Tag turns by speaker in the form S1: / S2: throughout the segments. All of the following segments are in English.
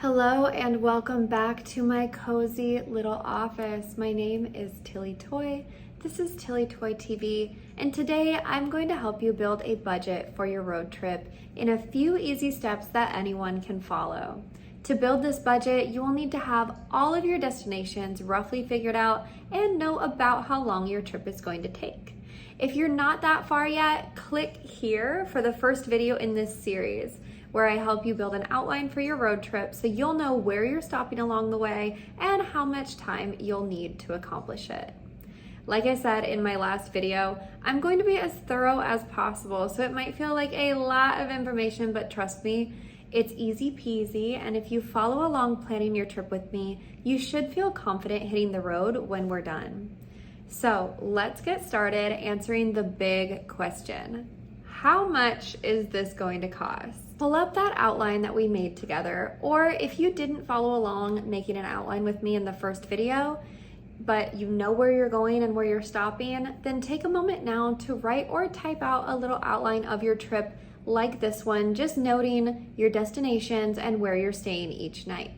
S1: Hello and welcome back to my cozy little office. My name is Tilly Toy. This is Tilly Toy TV, and today I'm going to help you build a budget for your road trip in a few easy steps that anyone can follow. To build this budget, you will need to have all of your destinations roughly figured out and know about how long your trip is going to take. If you're not that far yet, click here for the first video in this series, where I help you build an outline for your road trip so you'll know where you're stopping along the way and how much time you'll need to accomplish it. Like I said in my last video, I'm going to be as thorough as possible, so it might feel like a lot of information, but trust me, it's easy peasy, and if you follow along planning your trip with me, you should feel confident hitting the road when we're done. So let's get started answering the big question. How much is this going to cost? Pull up that outline that we made together, or if you didn't follow along making an outline with me in the first video, but you know where you're going and where you're stopping, then take a moment now to write or type out a little outline of your trip like this one, just noting your destinations and where you're staying each night.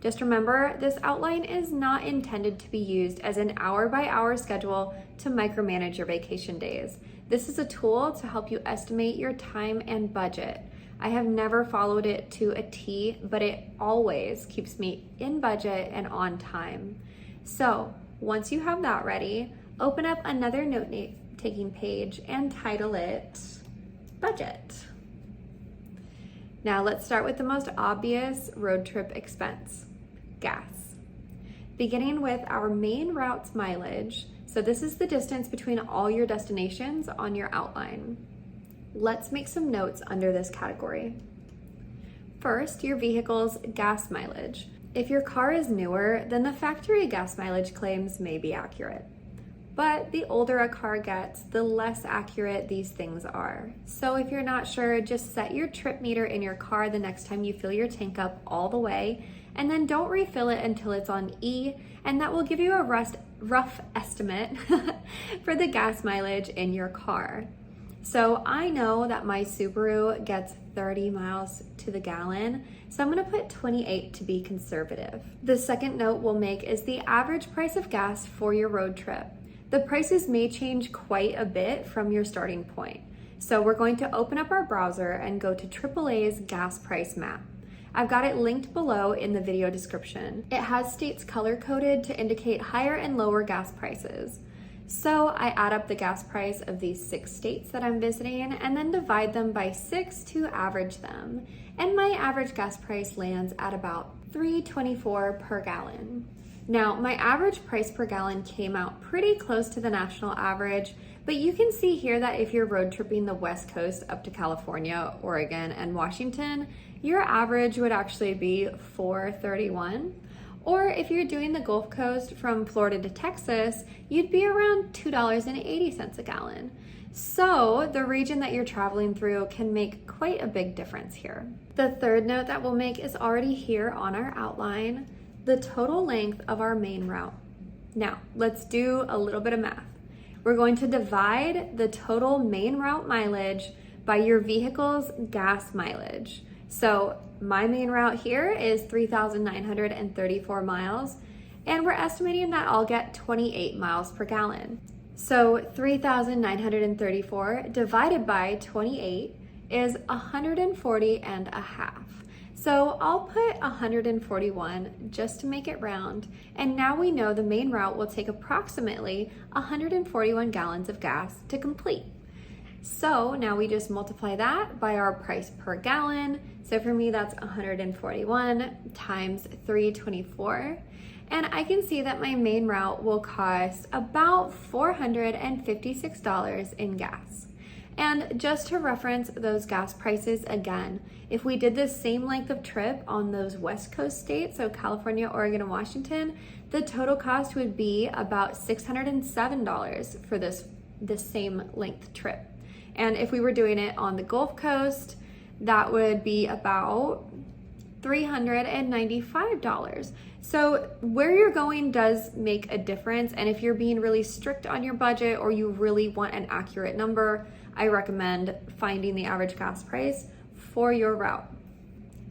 S1: Just remember, this outline is not intended to be used as an hour-by-hour schedule to micromanage your vacation days. This is a tool to help you estimate your time and budget. I have never followed it to a T, but it always keeps me in budget and on time. So once you have that ready, open up another note-taking page and title it Budget. Now let's start with the most obvious road trip expense, gas. Beginning with our main route's mileage, so this is the distance between all your destinations on your outline. Let's make some notes under this category. First, your vehicle's gas mileage. If your car is newer, then the factory gas mileage claims may be accurate. But the older a car gets, the less accurate these things are. So if you're not sure, just set your trip meter in your car the next time you fill your tank up all the way, and then don't refill it until it's on E, and that will give you a rough estimate for the gas mileage in your car. So I know that my Subaru gets 30 miles to the gallon, so I'm gonna put 28 to be conservative. The second note we'll make is the average price of gas for your road trip. The prices may change quite a bit from your starting point. So we're going to open up our browser and go to AAA's gas price map. I've got it linked below in the video description. It has states color-coded to indicate higher and lower gas prices. So I add up the gas price of these 6 states that I'm visiting and then divide them by 6 to average them. And my average gas price lands at about $3.24 per gallon. Now, my average price per gallon came out pretty close to the national average, but you can see here that if you're road tripping the West Coast up to California, Oregon, and Washington, your average would actually be $4.31. Or if you're doing the Gulf Coast from Florida to Texas, you'd be around $2.80 a gallon. So the region that you're traveling through can make quite a big difference here. The third note that we'll make is already here on our outline, the total length of our main route. Now, let's do a little bit of math. We're going to divide the total main route mileage by your vehicle's gas mileage. So my main route here is 3,934 miles, and we're estimating that I'll get 28 miles per gallon. So 3,934 divided by 28 is 140 and a half. So I'll put 141 just to make it round, and now we know the main route will take approximately 141 gallons of gas to complete. So now we just multiply that by our price per gallon. So for me, that's 141 times 324. And I can see that my main route will cost about $456 in gas. And just to reference those gas prices again, if we did the same length of trip on those West Coast states, so California, Oregon, and Washington, the total cost would be about $607 for this same length trip. And if we were doing it on the Gulf Coast, that would be about $395. So where you're going does make a difference. And if you're being really strict on your budget or you really want an accurate number, I recommend finding the average gas price for your route.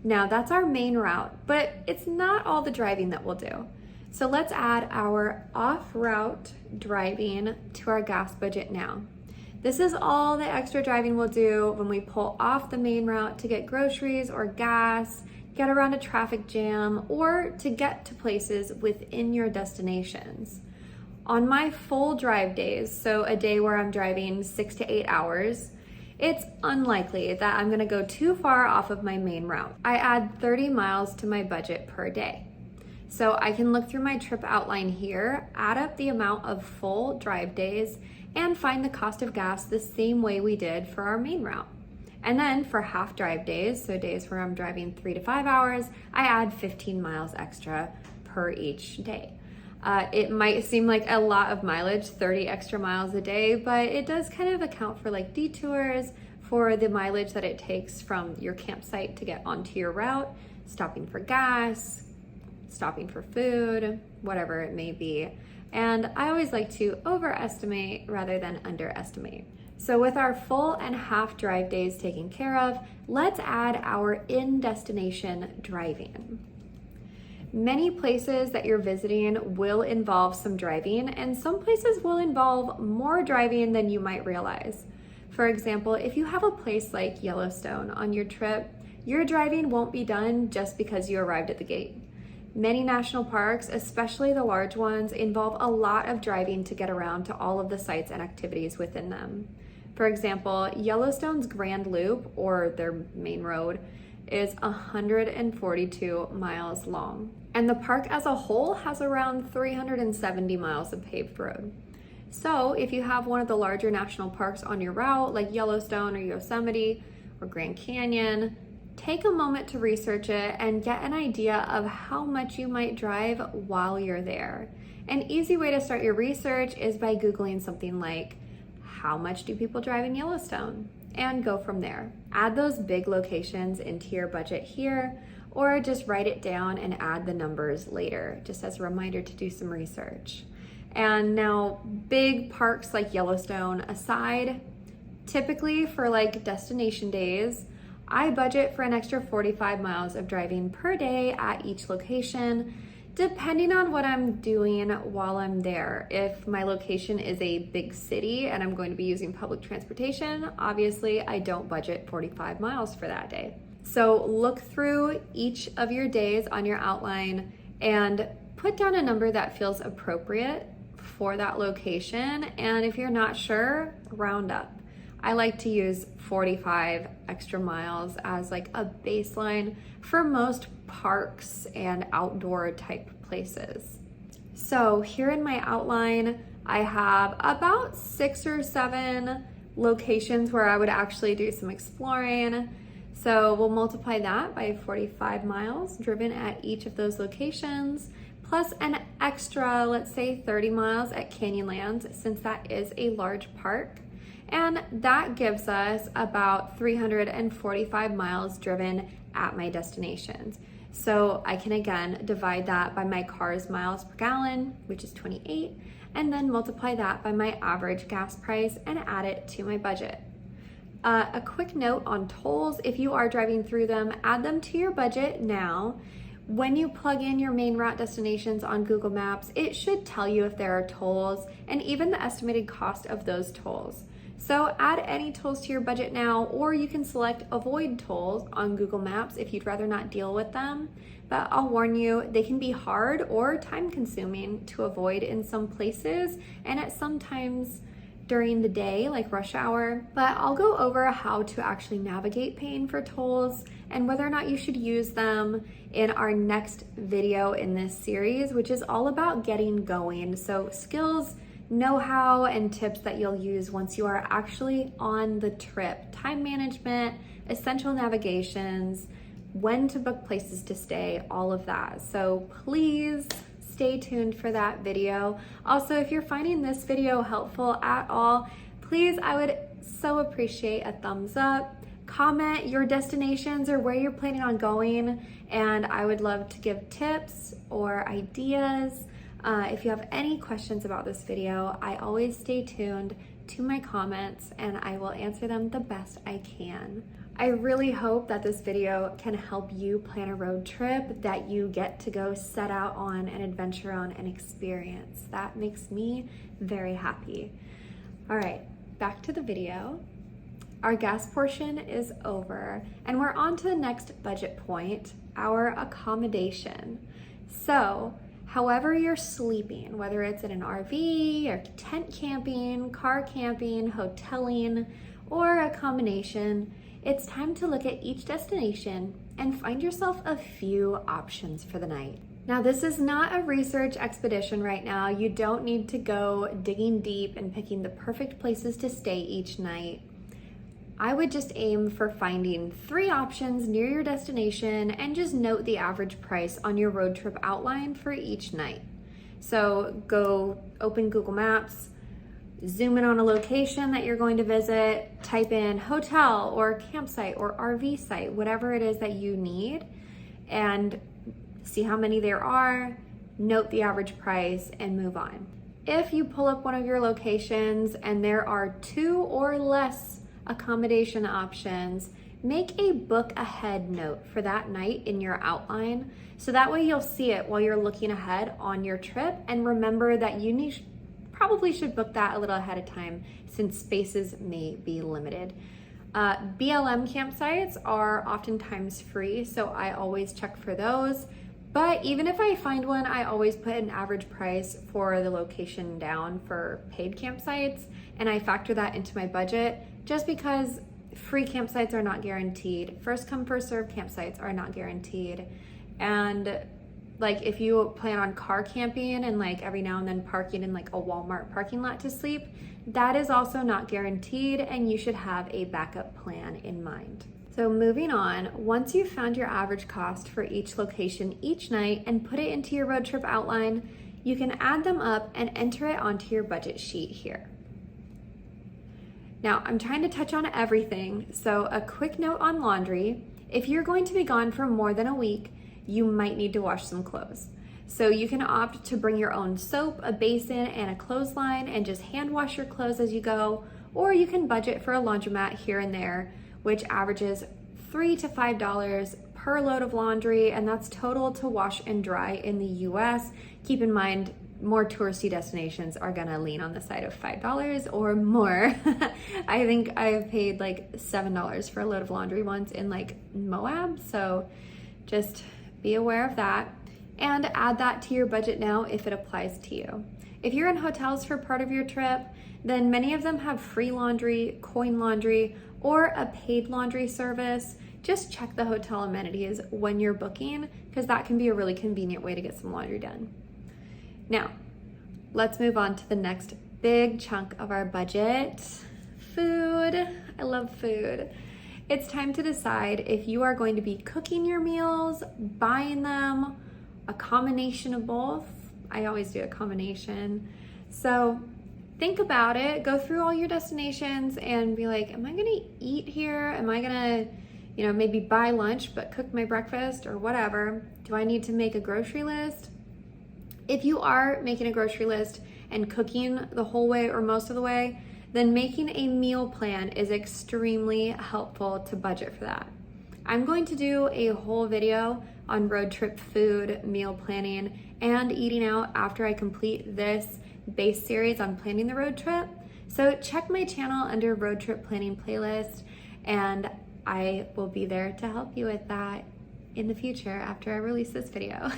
S1: Now that's our main route, but it's not all the driving that we'll do. So let's add our off-route driving to our gas budget now. This is all the extra driving we'll do when we pull off the main route to get groceries or gas, get around a traffic jam, or to get to places within your destinations. On my full drive days, so a day where I'm driving 6 to 8 hours, it's unlikely that I'm gonna go too far off of my main route. I add 30 miles to my budget per day. So I can look through my trip outline here, add up the amount of full drive days, and find the cost of gas the same way we did for our main route. And then for half drive days, so days where I'm driving 3 to 5 hours, I add 15 miles extra per each day. It might seem like a lot of mileage, 30 extra miles a day, but it does kind of account for like detours, for the mileage that it takes from your campsite to get onto your route, stopping for gas, stopping for food, whatever it may be. And I always like to overestimate rather than underestimate. So with our full and half drive days taken care of, let's add our in-destination driving. Many places that you're visiting will involve some driving, and some places will involve more driving than you might realize. For example, if you have a place like Yellowstone on your trip, your driving won't be done just because you arrived at the gate. Many national parks, especially the large ones, involve a lot of driving to get around to all of the sites and activities within them. For example, Yellowstone's Grand Loop, or their main road, is 142 miles long. And the park as a whole has around 370 miles of paved road. So if you have one of the larger national parks on your route, like Yellowstone or Yosemite or Grand Canyon, take a moment to research it and get an idea of how much you might drive while you're there. An easy way to start your research is by Googling something like, how much do people drive in Yellowstone? And go from there. Add those big locations into your budget here, or just write it down and add the numbers later, just as a reminder to do some research. And now, big parks like Yellowstone aside, typically for like destination days, I budget for an extra 45 miles of driving per day at each location, depending on what I'm doing while I'm there. If my location is a big city and I'm going to be using public transportation, obviously I don't budget 45 miles for that day. So look through each of your days on your outline and put down a number that feels appropriate for that location. And if you're not sure, round up. I like to use 45 extra miles as like a baseline for most parks and outdoor type places. So here in my outline, I have about 6 or 7 locations where I would actually do some exploring. So we'll multiply that by 45 miles driven at each of those locations, plus an extra, let's say 30 miles at Canyonlands, since that is a large park. And that gives us about 345 miles driven at my destinations. So I can again divide that by my car's miles per gallon, which is 28, and then multiply that by my average gas price and add it to my budget. A quick note on tolls: if you are driving through them, add them to your budget now. When you plug in your main route destinations on Google Maps, it should tell you if there are tolls and even the estimated cost of those tolls. So add any tolls to your budget now, or you can select avoid tolls on Google Maps if you'd rather not deal with them. But I'll warn you, they can be hard or time consuming to avoid in some places and at some times during the day, like rush hour. But I'll go over how to actually navigate paying for tolls and whether or not you should use them in our next video in this series, which is all about getting going. So skills, know-how, and tips that you'll use once you are actually on the trip. Time management, essential navigations, when to book places to stay, all of that. So please stay tuned for that video. Also, if you're finding this video helpful at all, please, I would so appreciate a thumbs up. Comment your destinations or where you're planning on going, and I would love to give tips or ideas. If you have any questions about this video, I always stay tuned to my comments and I will answer them the best I can. I really hope that this video can help you plan a road trip that you get to go set out on an adventure on and experience. That makes me very happy. All right, back to the video. Our gas portion is over and we're on to the next budget point, our accommodation. So, however you're sleeping, whether it's in an RV or tent camping, car camping, hoteling, or a combination, it's time to look at each destination and find yourself a few options for the night. Now, this is not a research expedition right now. You don't need to go digging deep and picking the perfect places to stay each night. I would just aim for finding 3 options near your destination and just note the average price on your road trip outline for each night. So go open Google Maps, zoom in on a location that you're going to visit, type in hotel or campsite or RV site, whatever it is that you need, and see how many there are, note the average price, and move on. If you pull up one of your locations and there are 2 or less accommodation options, make a book ahead note for that night in your outline, so that way you'll see it while you're looking ahead on your trip, and remember that you probably should book that a little ahead of time since spaces may be limited. BLM campsites are oftentimes free, so I always check for those. But even if I find one, I always put an average price for the location down for paid campsites, and I factor that into my budget just because free campsites are not guaranteed. First come, first serve campsites are not guaranteed. And like if you plan on car camping and like every now and then parking in like a Walmart parking lot to sleep, that is also not guaranteed, and you should have a backup plan in mind. So moving on, once you've found your average cost for each location each night and put it into your road trip outline, you can add them up and enter it onto your budget sheet here. Now, I'm trying to touch on everything, so a quick note on laundry. If you're going to be gone for more than a week, you might need to wash some clothes. So you can opt to bring your own soap, a basin, and a clothesline and just hand wash your clothes as you go, or you can budget for a laundromat here and there, which averages $3 to $5 per load of laundry, and that's total to wash and dry in the US. Keep in mind, more touristy destinations are gonna lean on the side of $5 or more. I think I've paid like $7 for a load of laundry once in like Moab, so just be aware of that and add that to your budget now if it applies to you. If you're in hotels for part of your trip, then many of them have free laundry, coin laundry, or a paid laundry service. Just check the hotel amenities when you're booking, because that can be a really convenient way to get some laundry done. Now, let's move on to the next big chunk of our budget, food. I love food. It's time to decide if you are going to be cooking your meals, buying them, a combination of both. I always do a combination. So think about it, go through all your destinations and be like, am I gonna eat here? Am I gonna, maybe buy lunch but cook my breakfast or whatever? Do I need to make a grocery list? If you are making a grocery list and cooking the whole way or most of the way, then making a meal plan is extremely helpful to budget for that. I'm going to do a whole video on road trip food, meal planning, and eating out after I complete this base series on planning the road trip. So check my channel under road trip planning playlist, and I will be there to help you with that in the future after I release this video.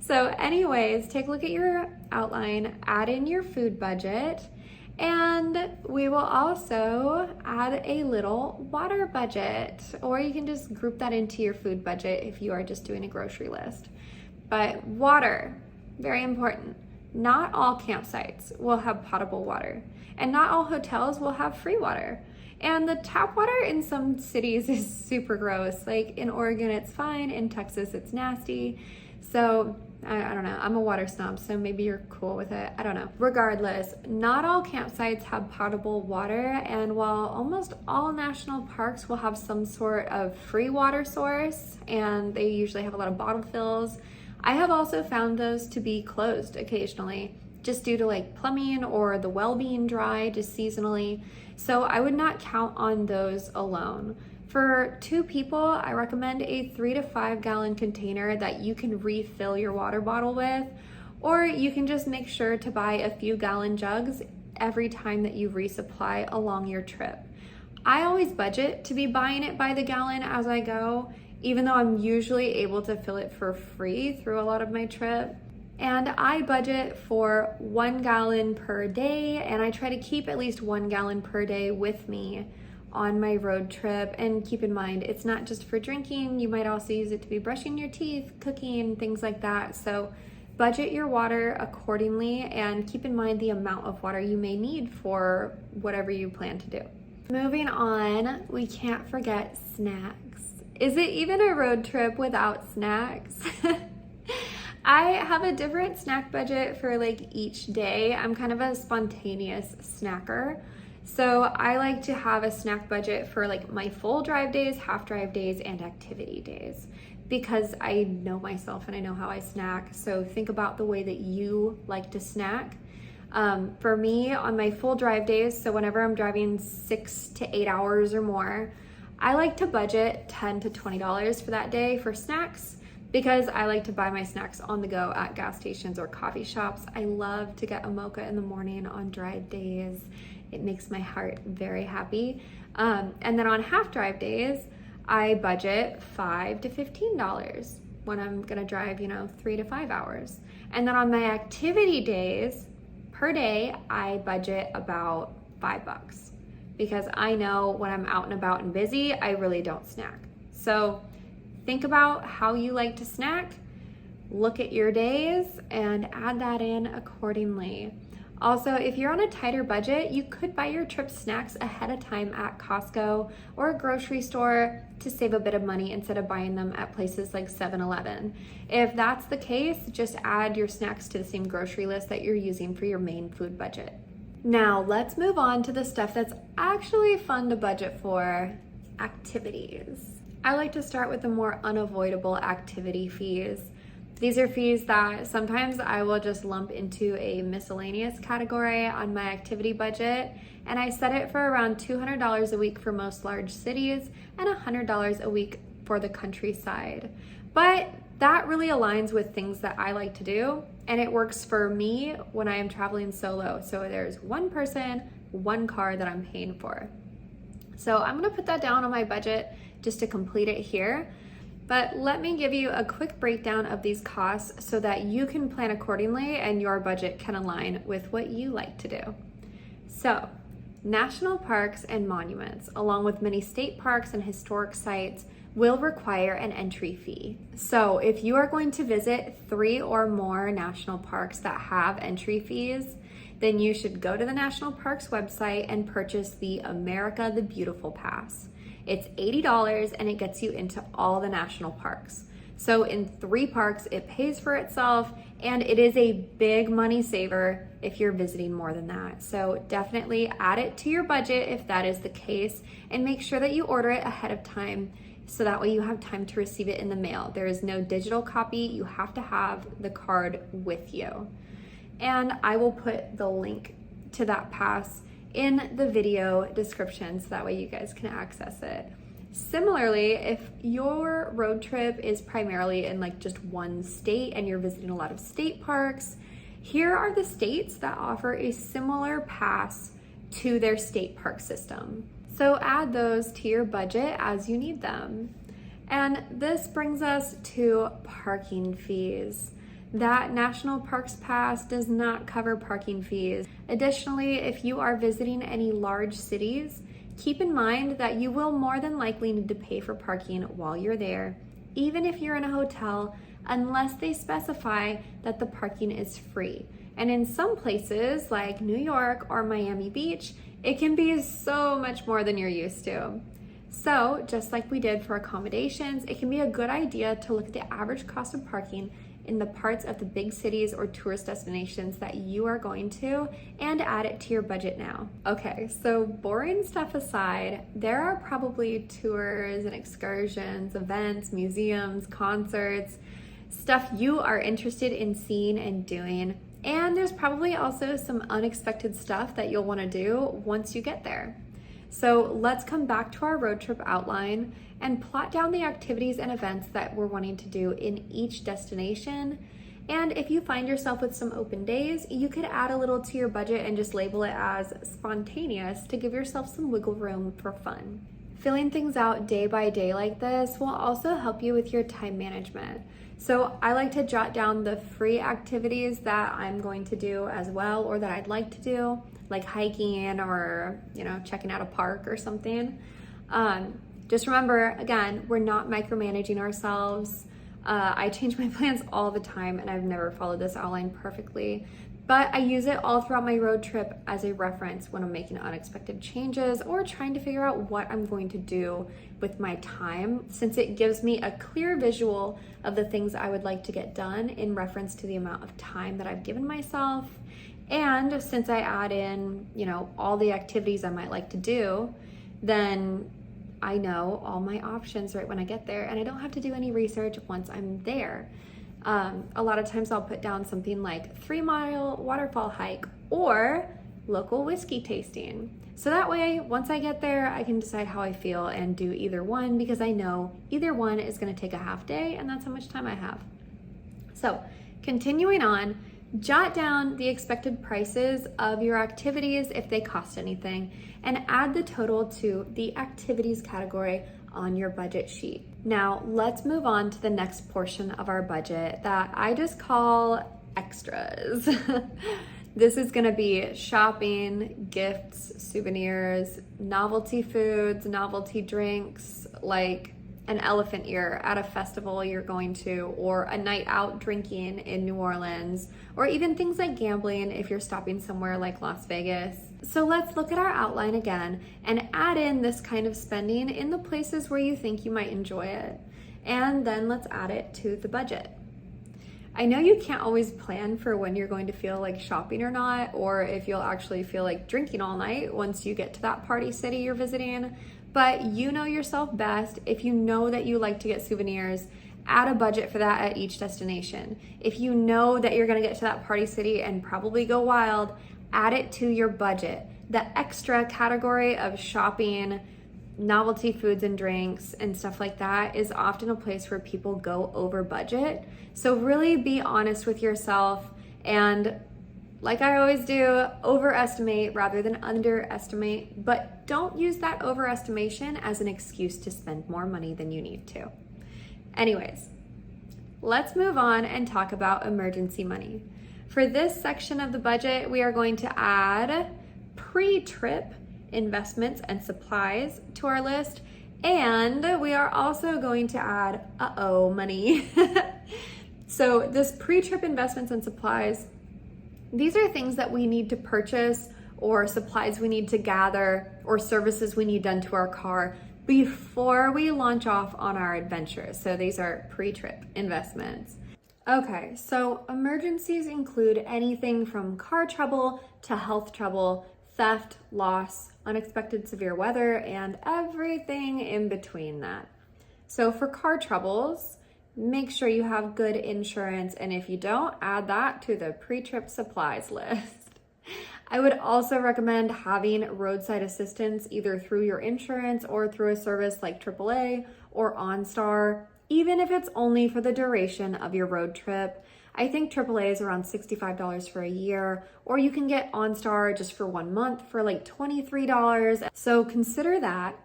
S1: So anyways, take a look at your outline, add in your food budget, and we will also add a little water budget, or you can just group that into your food budget if you are just doing a grocery list. But water, very important. Not all campsites will have potable water, and not all hotels will have free water. And the tap water in some cities is super gross. Like in Oregon, it's fine. In Texas, it's nasty. So I don't know, I'm a water snob, so maybe you're cool with it. I don't know. Regardless, not all campsites have potable water, and while almost all national parks will have some sort of free water source, and they usually have a lot of bottle fills, I have also found those to be closed occasionally. just due to like plumbing or the well being dry just seasonally. So I would not count on those alone. For 2 people, I recommend a 3 to 5 gallon container that you can refill your water bottle with, or you can just make sure to buy a few gallon jugs every time that you resupply along your trip. I always budget to be buying it by the gallon as I go, even though I'm usually able to fill it for free through a lot of my trip. And I budget for 1 gallon per day, and I try to keep at least 1 gallon per day with me on my road trip. And keep in mind, it's not just for drinking. You might also use it to be brushing your teeth, cooking, things like that. So budget your water accordingly and keep in mind the amount of water you may need for whatever you plan to do. Moving on, we can't forget snacks. Is it even a road trip without snacks? I have a different snack budget for like each day. I'm kind of a spontaneous snacker. So I like to have a snack budget for like my full drive days, half drive days, and activity days, because I know myself and I know how I snack. So think about the way that you like to snack. For me, on my full drive days, so whenever I'm driving 6 to 8 hours or more, I like to budget $10 to $20 for that day for snacks, because I like to buy my snacks on the go at gas stations or coffee shops. I love to get a mocha in the morning on drive days. It makes my heart very happy. And then on half drive days, I budget $5 to $15 when I'm gonna drive, 3 to 5 hours. And then on my activity days, per day, I budget about $5, because I know when I'm out and about and busy, I really don't snack. So think about how you like to snack, look at your days, and add that in accordingly. Also, if you're on a tighter budget, you could buy your trip snacks ahead of time at Costco or a grocery store to save a bit of money instead of buying them at places like 7-Eleven. If that's the case, just add your snacks to the same grocery list that you're using for your main food budget. Now, let's move on to the stuff that's actually fun to budget for: activities. I like to start with the more unavoidable activity fees. These are fees that sometimes I will just lump into a miscellaneous category on my activity budget, and I set it for around $200 a week for most large cities and $100 a week for the countryside. But that really aligns with things that I like to do, and it works for me when I am traveling solo. So there's one person, one car that I'm paying for. So I'm gonna put that down on my budget just to complete it here. But let me give you a quick breakdown of these costs so that you can plan accordingly and your budget can align with what you like to do. So, national parks and monuments, along with many state parks and historic sites, will require an entry fee. So if you are going to visit 3 or more national parks that have entry fees, then you should go to the national parks website and purchase the America the Beautiful Pass. It's $80 and it gets you into all the national parks. So in 3 parks, it pays for itself, and it is a big money saver if you're visiting more than that. So definitely add it to your budget if that is the case, and make sure that you order it ahead of time so that way you have time to receive it in the mail. There is no digital copy. You have to have the card with you. And I will put the link to that pass in the video description so that way you guys can access it. Similarly, if your road trip is primarily in like just one state and you're visiting a lot of state parks, here are the states that offer a similar pass to their state park system. So add those to your budget as you need them. And this brings us to parking fees. That National Parks Pass does not cover parking fees. Additionally, if you are visiting any large cities, keep in mind that you will more than likely need to pay for parking while you're there, even if you're in a hotel, unless they specify that the parking is free. And in some places, like New York or Miami Beach, it can be so much more than you're used to. So, just like we did for accommodations, it can be a good idea to look at the average cost of parking in the parts of the big cities or tourist destinations that you are going to, and add it to your budget now. Okay, so boring stuff aside, there are probably tours and excursions, events, museums, concerts, stuff you are interested in seeing and doing. And there's probably also some unexpected stuff that you'll want to do once you get there. So let's come back to our road trip outline and plot down the activities and events that we're wanting to do in each destination. And if you find yourself with some open days, you could add a little to your budget and just label it as spontaneous to give yourself some wiggle room for fun. Filling things out day by day like this will also help you with your time management. So I like to jot down the free activities that I'm going to do as well, or that I'd like to do, like hiking or, checking out a park or something. Just remember, again, we're not micromanaging ourselves. I change my plans all the time and I've never followed this outline perfectly, but I use it all throughout my road trip as a reference when I'm making unexpected changes or trying to figure out what I'm going to do with my time, since it gives me a clear visual of the things I would like to get done in reference to the amount of time that I've given myself. And since I add in, all the activities I might like to do, then I know all my options right when I get there and I don't have to do any research once I'm there. A lot of times I'll put down something like 3-mile waterfall hike or local whiskey tasting. So that way, once I get there, I can decide how I feel and do either one, because I know either one is going to take a half day and that's how much time I have. So continuing on, jot down the expected prices of your activities if they cost anything, and add the total to the activities category on your budget sheet. Now let's move on to the next portion of our budget that I just call extras. This is gonna be shopping, gifts, souvenirs, novelty foods, novelty drinks, like an elephant ear at a festival you're going to, or a night out drinking in New Orleans, or even things like gambling if you're stopping somewhere like Las Vegas. So let's look at our outline again and add in this kind of spending in the places where you think you might enjoy it. And then let's add it to the budget. I know you can't always plan for when you're going to feel like shopping or not, or if you'll actually feel like drinking all night once you get to that party city you're visiting, but you know yourself best. If you know that you like to get souvenirs, add a budget for that at each destination. If you know that you're gonna get to that party city and probably go wild, add it to your budget. The extra category of shopping, novelty foods and drinks and stuff like that is often a place where people go over budget. So really be honest with yourself and, like I always do, overestimate rather than underestimate, but don't use that overestimation as an excuse to spend more money than you need to. Anyways, let's move on and talk about emergency money. For this section of the budget, we are going to add pre-trip investments and supplies to our list, and we are also going to add money. So this pre-trip investments and supplies, these are things that we need to purchase, or supplies we need to gather, or services we need done to our car before we launch off on our adventure. So these are pre-trip investments. Okay, so emergencies include anything from car trouble to health trouble, theft, loss, unexpected severe weather, and everything in between that. So for car troubles, make sure you have good insurance, and if you don't, add that to the pre-trip supplies list. I would also recommend having roadside assistance either through your insurance or through a service like AAA or OnStar, even if it's only for the duration of your road trip. I think AAA is around $65 for a year, or you can get OnStar just for 1 month for like $23. So consider that.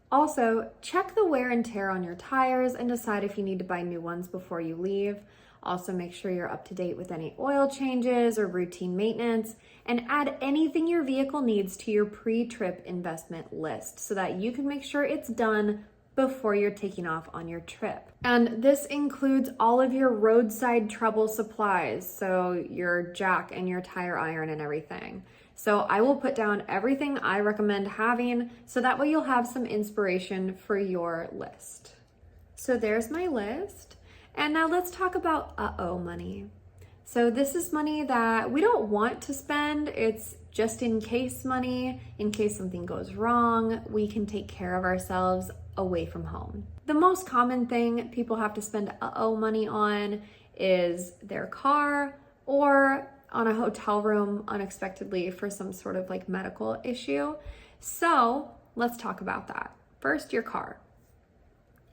S1: Also, check the wear and tear on your tires and decide if you need to buy new ones before you leave. Also, make sure you're up to date with any oil changes or routine maintenance, and add anything your vehicle needs to your pre-trip investment list so that you can make sure it's done before you're taking off on your trip. And this includes all of your roadside trouble supplies, so your jack and your tire iron and everything. So I will put down everything I recommend having, so that way you'll have some inspiration for your list. So there's my list. And now let's talk about money. So this is money that we don't want to spend. It's just in case money. In case something goes wrong, we can take care of ourselves away from home. The most common thing people have to spend money on is their car or on a hotel room unexpectedly for some sort of like medical issue. So let's talk about that. First, your car.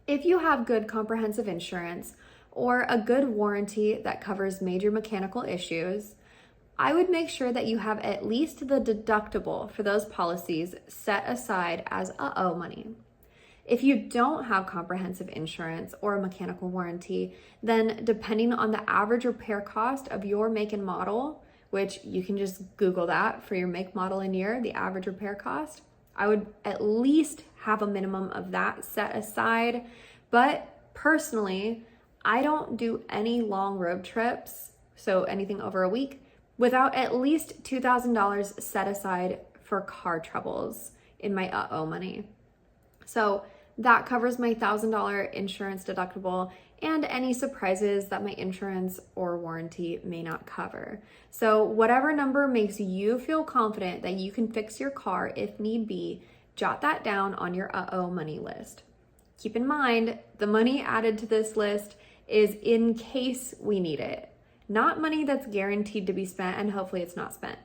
S1: If you have good comprehensive insurance or a good warranty that covers major mechanical issues, I would make sure that you have at least the deductible for those policies set aside as uh-oh money. If you don't have comprehensive insurance or a mechanical warranty, then depending on the average repair cost of your make and model, which you can just Google that for your make, model, and year, the average repair cost, I would at least have a minimum of that set aside. But personally, I don't do any long road trips, so anything over a week, without at least $2,000 set aside for car troubles in my uh-oh money. So that covers my $1,000 insurance deductible and any surprises that my insurance or warranty may not cover. So whatever number makes you feel confident that you can fix your car if need be, jot that down on your uh-oh money list. Keep in mind, the money added to this list is in case we need it, not money that's guaranteed to be spent, and hopefully it's not spent.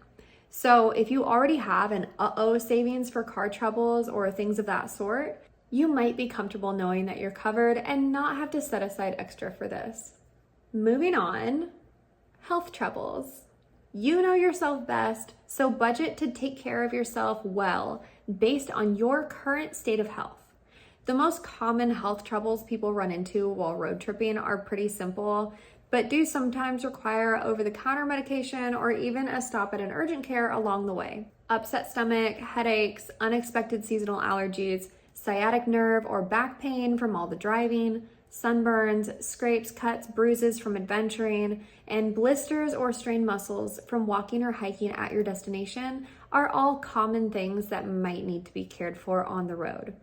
S1: So if you already have an uh-oh savings for car troubles or things of that sort, you might be comfortable knowing that you're covered and not have to set aside extra for this. Moving on, health troubles. You know yourself best, so budget to take care of yourself well based on your current state of health. The most common health troubles people run into while road tripping are pretty simple, but do sometimes require over-the-counter medication or even a stop at an urgent care along the way. Upset stomach, headaches, unexpected seasonal allergies, sciatic nerve or back pain from all the driving, sunburns, scrapes, cuts, bruises from adventuring, and blisters or strained muscles from walking or hiking at your destination are all common things that might need to be cared for on the road.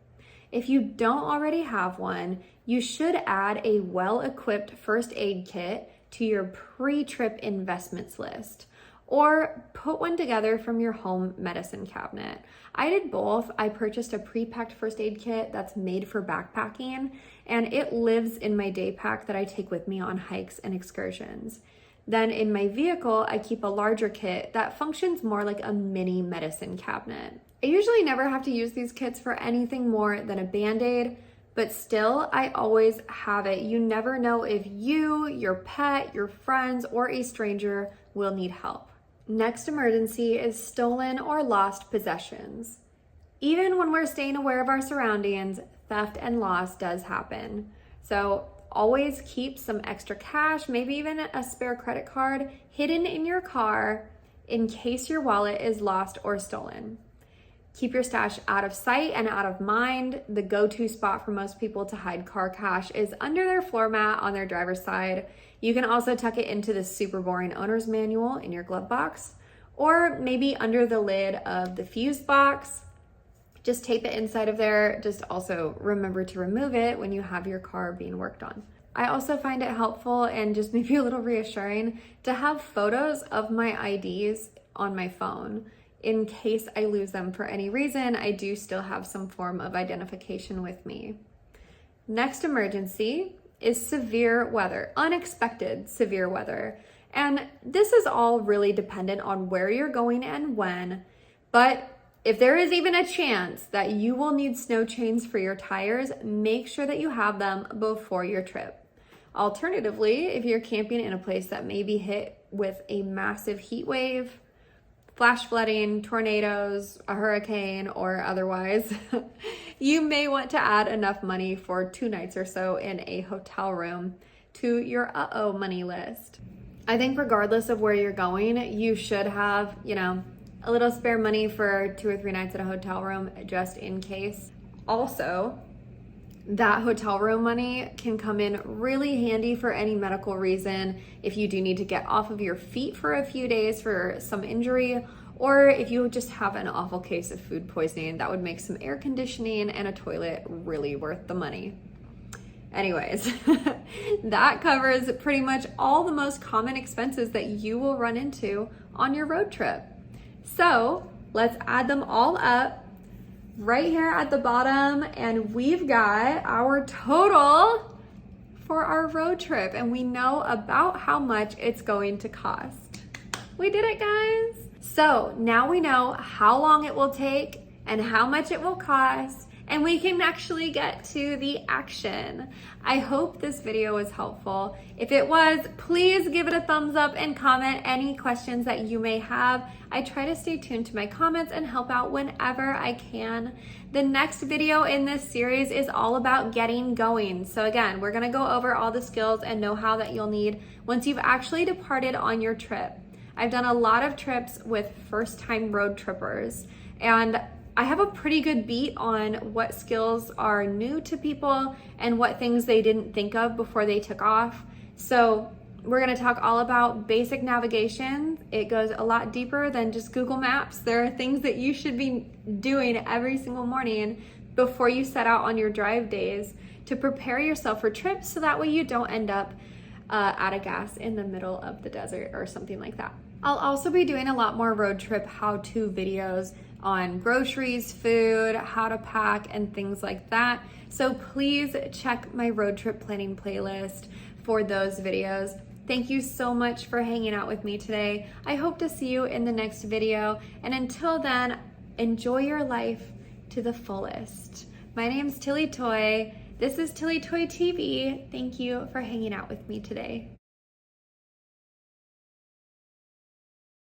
S1: If you don't already have one, you should add a well-equipped first aid kit to your pre-trip investments list, or put one together from your home medicine cabinet. I did both. I purchased a pre-packed first aid kit that's made for backpacking, and it lives in my day pack that I take with me on hikes and excursions. Then in my vehicle, I keep a larger kit that functions more like a mini medicine cabinet. I usually never have to use these kits for anything more than a Band-Aid, but still, I always have it. You never know if you, your pet, your friends, or a stranger will need help. Next emergency is stolen or lost possessions. Even when we're staying aware of our surroundings, theft and loss does happen. So always keep some extra cash, maybe even a spare credit card, hidden in your car in case your wallet is lost or stolen. Keep your stash out of sight and out of mind. The go-to spot for most people to hide car cash is under their floor mat on their driver's side. You can also tuck it into the super boring owner's manual in your glove box, or maybe under the lid of the fuse box. Just tape it inside of there. Just also remember to remove it when you have your car being worked on. I also find it helpful and just maybe a little reassuring to have photos of my IDs on my phone. In case I lose them for any reason, I do still have some form of identification with me. Next emergency is severe weather, unexpected severe weather. And this is all really dependent on where you're going and when, but if there is even a chance that you will need snow chains for your tires, make sure that you have them before your trip. Alternatively, if you're camping in a place that may be hit with a massive heat wave, flash flooding, tornadoes, a hurricane, or otherwise, you may want to add enough money for 2 nights or so in a hotel room to your uh-oh money list. I think regardless of where you're going, you should have, a little spare money for 2 or 3 nights at a hotel room just in case. Also, that hotel room money can come in really handy for any medical reason if you do need to get off of your feet for a few days for some injury, or if you just have an awful case of food poisoning. That would make some air conditioning and a toilet really worth the money. Anyways, that covers pretty much all the most common expenses that you will run into on your road trip. So let's add them all up right here at the bottom, and we've got our total for our road trip, and we know about how much it's going to cost. We did it, guys. So now we know how long it will take and how much it will cost, and we can actually get to the action. I hope this video was helpful. If it was, please give it a thumbs up and comment any questions that you may have. I try to stay tuned to my comments and help out whenever I can. The next video in this series is all about getting going. So again, we're gonna go over all the skills and know-how that you'll need once you've actually departed on your trip. I've done a lot of trips with first-time road trippers, and I have a pretty good beat on what skills are new to people and what things they didn't think of before they took off. So we're gonna talk all about basic navigation. It goes a lot deeper than just Google Maps. There are things that you should be doing every single morning before you set out on your drive days to prepare yourself for trips, so that way you don't end up out of gas in the middle of the desert or something like that. I'll also be doing a lot more road trip how-to videos on groceries, food, how to pack, and things like that. So please check my road trip planning playlist for those videos. Thank you so much for hanging out with me today. I hope to see you in the next video. And until then, enjoy your life to the fullest. My name's Tilly Toy. This is Tilly Toy TV. Thank you for hanging out with me today.